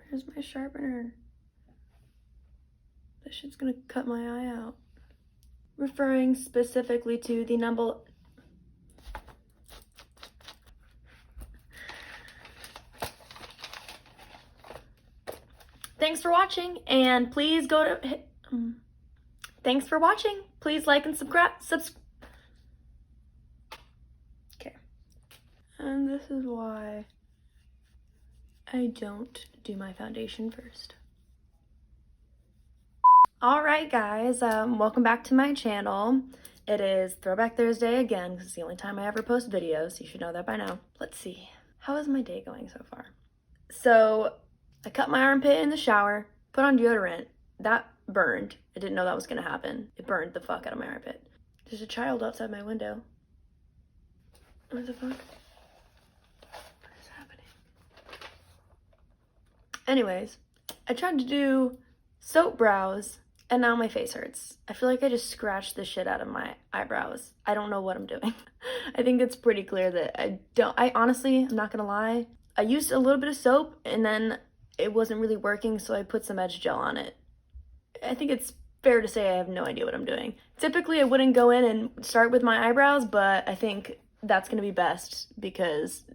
Where's my sharpener? This shit's gonna cut my eye out. Referring specifically to the number... Thanks for watching, and please go to... Thanks for watching. Please like and subscribe. Okay. And this is why I don't do my foundation first. Alright guys, welcome back to my channel. It is Throwback Thursday again, because it's the only time I ever post videos. You should know that by now. Let's see. How is my day going so far? So, I cut my armpit in the shower, put on deodorant. That burned. I didn't know that was gonna happen. It burned the fuck out of my armpit. There's a child outside my window. What the fuck? What is happening? Anyways, I tried to do soap brows, and now my face hurts. I feel like I just scratched the shit out of my eyebrows. I don't know what I'm doing. I think it's pretty clear that I honestly, I'm not gonna lie, I used a little bit of soap, and then it wasn't really working, so I put some edge gel on it. I think it's fair to say I have no idea what I'm doing. Typically, I wouldn't go in and start with my eyebrows, but I think that's gonna be best because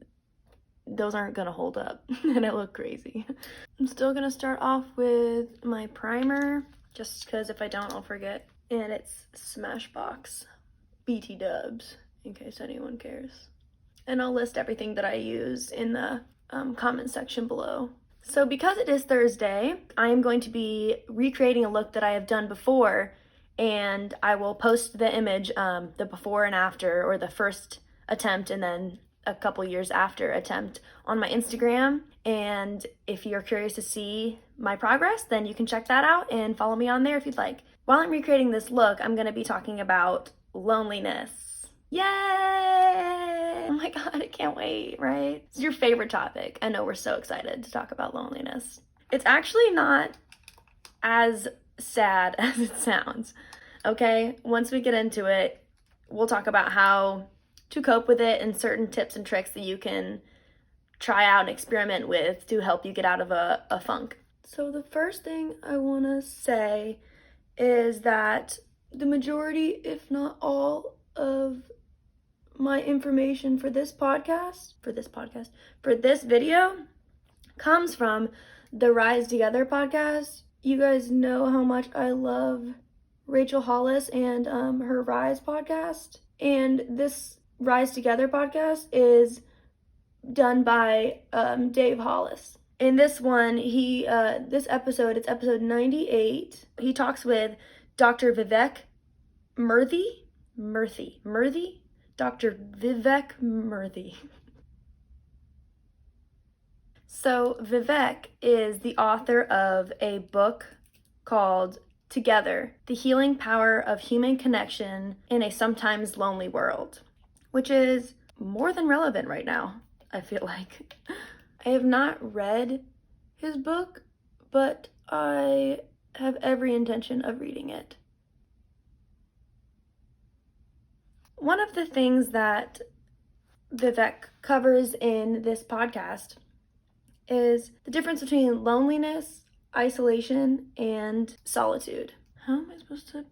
those aren't gonna hold up and I look crazy. I'm still gonna start off with my primer, just because if I don't, I'll forget. And it's Smashbox BT Dubs, in case anyone cares. And I'll list everything that I use in the comment section below. So because it is Thursday, I am going to be recreating a look that I have done before, and I will post the image, the before and after, or the first attempt and then a couple years after attempt on my Instagram. And if you're curious to see my progress, then you can check that out and follow me on there if you'd like. While I'm recreating this look, I'm going to be talking about loneliness. Yay! Oh my god, I can't wait, right? It's your favorite topic. I know we're so excited to talk about loneliness. It's actually not as sad as it sounds, okay? Once we get into it, we'll talk about how to cope with it and certain tips and tricks that you can try out and experiment with to help you get out of a funk. So the first thing I want to say is that the majority, if not all, of my information for this video comes from the Rise Together podcast. You guys know how much I love Rachel Hollis and her Rise podcast. And this Rise Together podcast is done by Dave Hollis. In this one, it's episode 98. He talks with Dr. Vivek Murthy. Dr. Vivek Murthy. So Vivek is the author of a book called Together, The Healing Power of Human Connection in a Sometimes Lonely World, which is more than relevant right now, I feel like. I have not read his book, but I have every intention of reading it. One of the things that Vivek covers in this podcast is the difference between loneliness, isolation, and solitude. How am I supposed to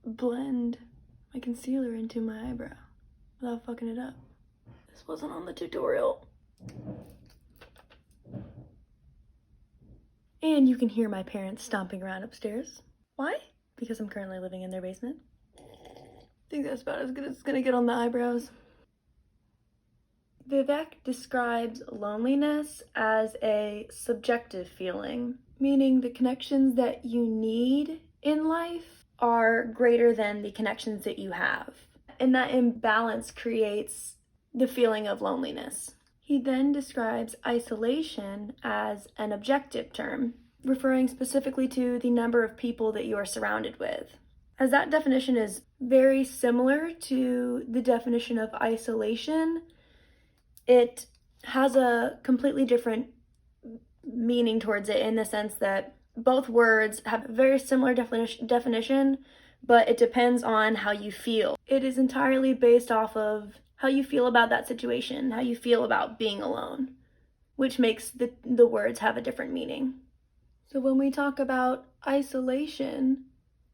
blend my concealer into my eyebrow without fucking it up? This wasn't on the tutorial. And you can hear my parents stomping around upstairs. Why? Because I'm currently living in their basement. I think that's about as good as it's gonna get on the eyebrows. Vivek describes loneliness as a subjective feeling, meaning the connections that you need in life are greater than the connections that you have. And that imbalance creates the feeling of loneliness. He then describes isolation as an objective term, referring specifically to the number of people that you are surrounded with. As that definition is very similar to the definition of isolation, it has a completely different meaning towards it in the sense that both words have a very similar definition, but it depends on how you feel. It is entirely based off of how you feel about that situation, how you feel about being alone. which makes the words have a different meaning. So when we talk about isolation,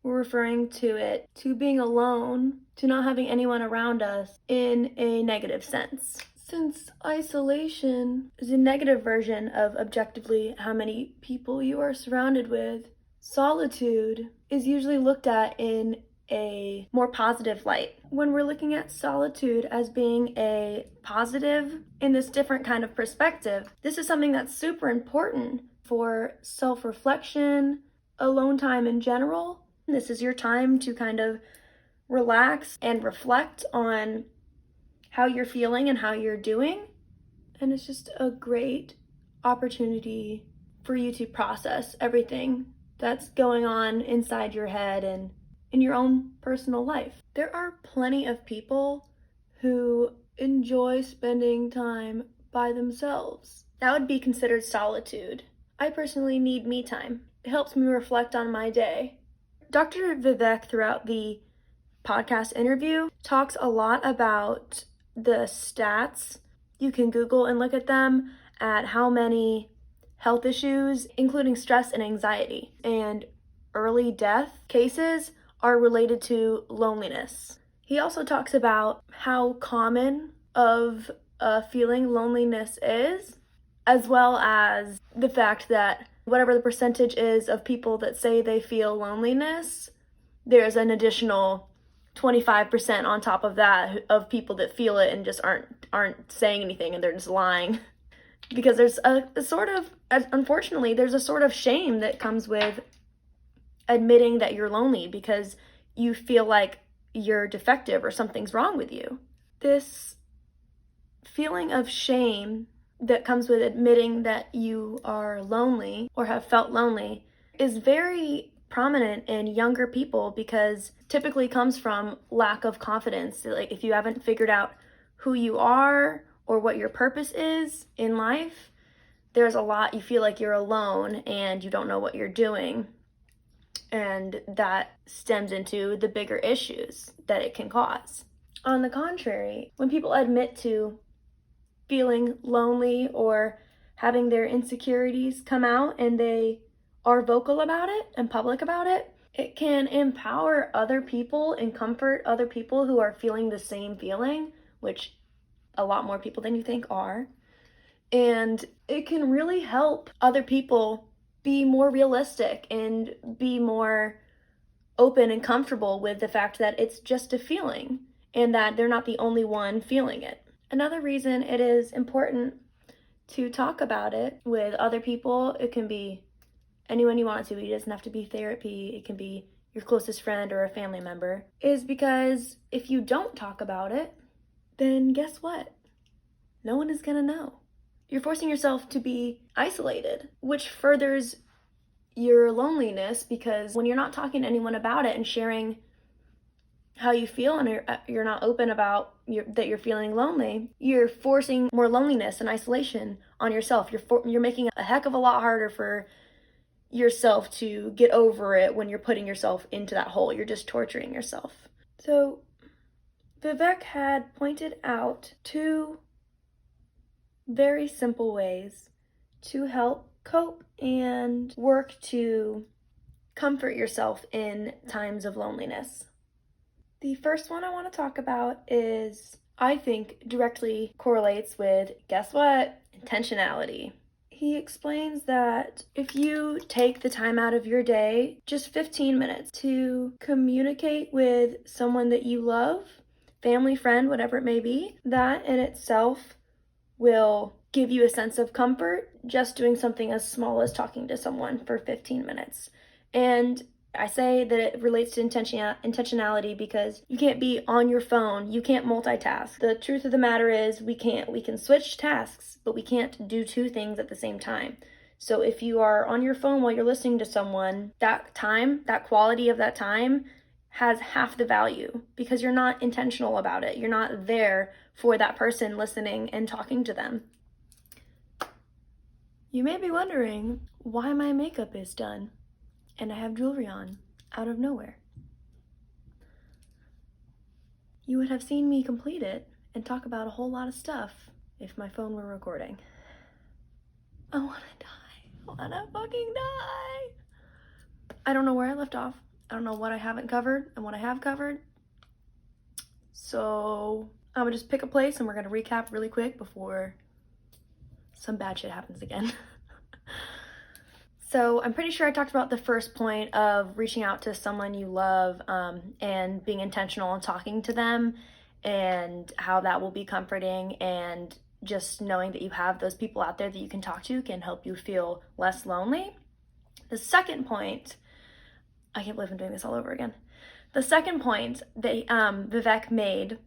we're referring to being alone, to not having anyone around us in a negative sense. Since isolation is a negative version of objectively how many people you are surrounded with, solitude is usually looked at in a more positive light. When we're looking at solitude as being a positive in this different kind of perspective, this is something that's super important for self-reflection, alone time in general. This is your time to kind of relax and reflect on how you're feeling and how you're doing. And it's just a great opportunity for you to process everything that's going on inside your head and in your own personal life. There are plenty of people who enjoy spending time by themselves. That would be considered solitude. I personally need me time. It helps me reflect on my day. Dr. Vivek, throughout the podcast interview, talks a lot about the stats. You can Google and look at them, at how many health issues, including stress and anxiety, and early death cases are related to loneliness. He also talks about how common of a feeling loneliness is, as well as the fact that whatever the percentage is of people that say they feel loneliness, there's an additional 25% on top of that of people that feel it and just aren't saying anything, and they're just lying. Because there's a sort of, unfortunately, there's a sort of shame that comes with admitting that you're lonely because you feel like you're defective or something's wrong with you. This feeling of shame that comes with admitting that you are lonely or have felt lonely is very prominent in younger people because typically comes from lack of confidence. Like if you haven't figured out who you are or what your purpose is in life, there's a lot, you feel like you're alone and you don't know what you're doing. And that stems into the bigger issues that it can cause. On the contrary, when people admit to feeling lonely or having their insecurities come out and they are vocal about it and public about it, it can empower other people and comfort other people who are feeling the same feeling, which a lot more people than you think are. And it can really help other people be more realistic and be more open and comfortable with the fact that it's just a feeling and that they're not the only one feeling it. Another reason it is important to talk about it with other people, it can be anyone you want it to be, it doesn't have to be therapy, it can be your closest friend or a family member, is because if you don't talk about it, then guess what? No one is gonna know. You're forcing yourself to be isolated, which furthers your loneliness because when you're not talking to anyone about it and sharing how you feel and you're not open about that you're feeling lonely, you're forcing more loneliness and isolation on yourself. You're making it a heck of a lot harder for yourself to get over it when you're putting yourself into that hole. You're just torturing yourself. So Vivek had pointed out 2 very simple ways to help cope and work to comfort yourself in times of loneliness. The first one I want to talk about is, I think, directly correlates with, guess what? Intentionality. He explains that if you take the time out of your day, just 15 minutes, to communicate with someone that you love, family, friend, whatever it may be, that in itself will give you a sense of comfort, just doing something as small as talking to someone for 15 minutes. And I say that it relates to intentionality because you can't be on your phone, you can't multitask. The truth of the matter is we can switch tasks, but we can't do 2 things at the same time. So if you are on your phone while you're listening to someone, that time, that quality of that time has half the value because you're not intentional about it. You're not there for that person listening and talking to them. You may be wondering why my makeup is done and I have jewelry on out of nowhere. You would have seen me complete it and talk about a whole lot of stuff if my phone were recording. I wanna die. I wanna fucking die. I don't know where I left off. I don't know what I haven't covered and what I have covered. So I'm gonna just pick a place and we're gonna recap really quick before some bad shit happens again. So I'm pretty sure I talked about the first point of reaching out to someone you love and being intentional and talking to them, and how that will be comforting, and just knowing that you have those people out there that you can talk to can help you feel less lonely. The second point, I can't believe I'm doing this all over again. The second point that Vivek made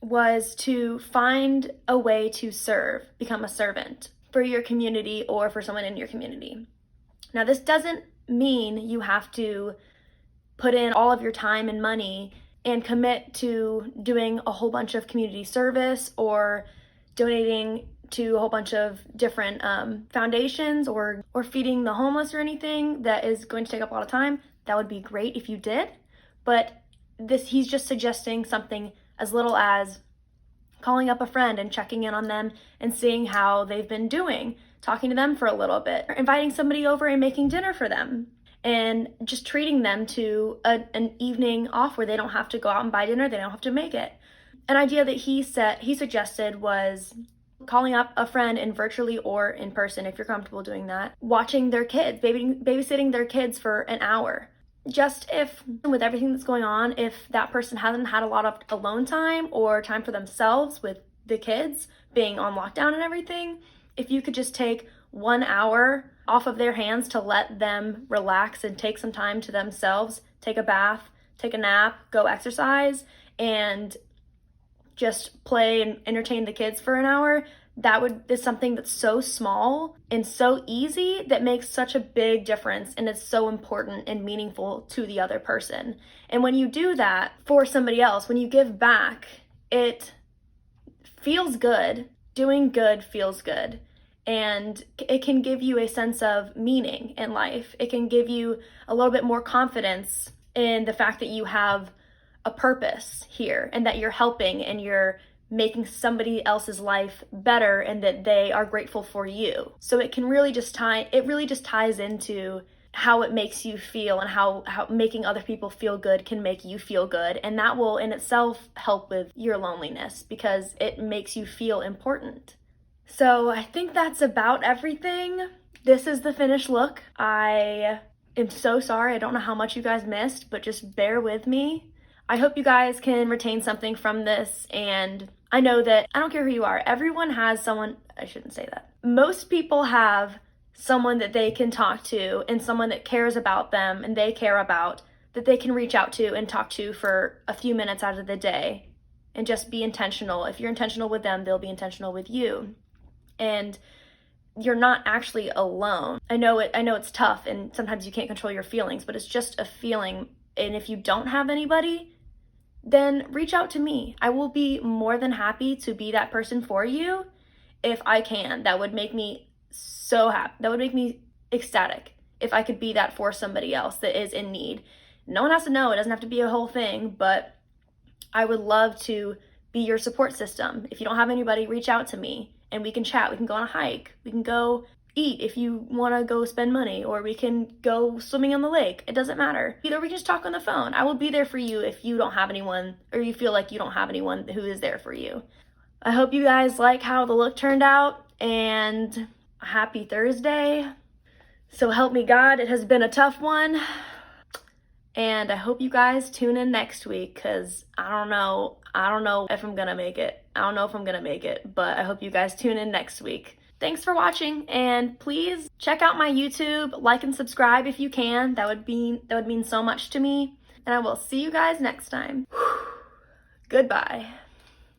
was to find a way to serve, become a servant for your community or for someone in your community. Now, this doesn't mean you have to put in all of your time and money and commit to doing a whole bunch of community service or donating to a whole bunch of different foundations or feeding the homeless or anything that is going to take up a lot of time. That would be great if you did, but he's just suggesting something as little as calling up a friend and checking in on them and seeing how they've been doing, talking to them for a little bit, or inviting somebody over and making dinner for them, and just treating them to an evening off where they don't have to go out and buy dinner, they don't have to make it. An idea that he suggested was calling up a friend in virtually or in person, if you're comfortable doing that, watching their kids, babysitting their kids for an hour. Just if, with everything that's going on, if that person hasn't had a lot of alone time or time for themselves with the kids being on lockdown and everything, if you could just take 1 hour off of their hands to let them relax and take some time to themselves, take a bath, take a nap, go exercise, and just play and entertain the kids for an hour, is something that's so small and so easy that makes such a big difference, and it's so important and meaningful to the other person. And when you do that for somebody else, when you give back, it feels good. Doing good feels good. And it can give you a sense of meaning in life. It can give you a little bit more confidence in the fact that you have a purpose here and that you're helping and you're making somebody else's life better and that they are grateful for you. So it really just ties into how it makes you feel, and how making other people feel good can make you feel good. And that will in itself help with your loneliness because it makes you feel important. So I think that's about everything. This is the finished look. I am so sorry. I don't know how much you guys missed, but just bear with me. I hope you guys can retain something from this, and I know that I don't care who you are. Everyone has someone, I shouldn't say that. Most people have someone that they can talk to and someone that cares about them and they care about, that they can reach out to and talk to for a few minutes out of the day and just be intentional. If you're intentional with them, they'll be intentional with you. And you're not actually alone. I know it's tough and sometimes you can't control your feelings, but it's just a feeling. And if you don't have anybody, then reach out to me. I will be more than happy to be that person for you if I can. That would make me so happy. That would make me ecstatic if I could be that for somebody else that is in need. No one has to know. It doesn't have to be a whole thing, but I would love to be your support system. If you don't have anybody, reach out to me and we can chat. We can go on a hike. We can go eat if you want to go spend money, or we can go swimming on the lake. It doesn't matter. Either we can just talk on the phone. I will be there for you if you don't have anyone, or you feel like you don't have anyone who is there for you. I hope you guys like how the look turned out, and happy Thursday. So help me God, it has been a tough one. And I hope you guys tune in next week, because I don't know if I'm gonna make it. But I hope you guys tune in next week. Thanks for watching, and please check out my YouTube, like and subscribe if you can. That would mean so much to me. And I will see you guys next time. Goodbye.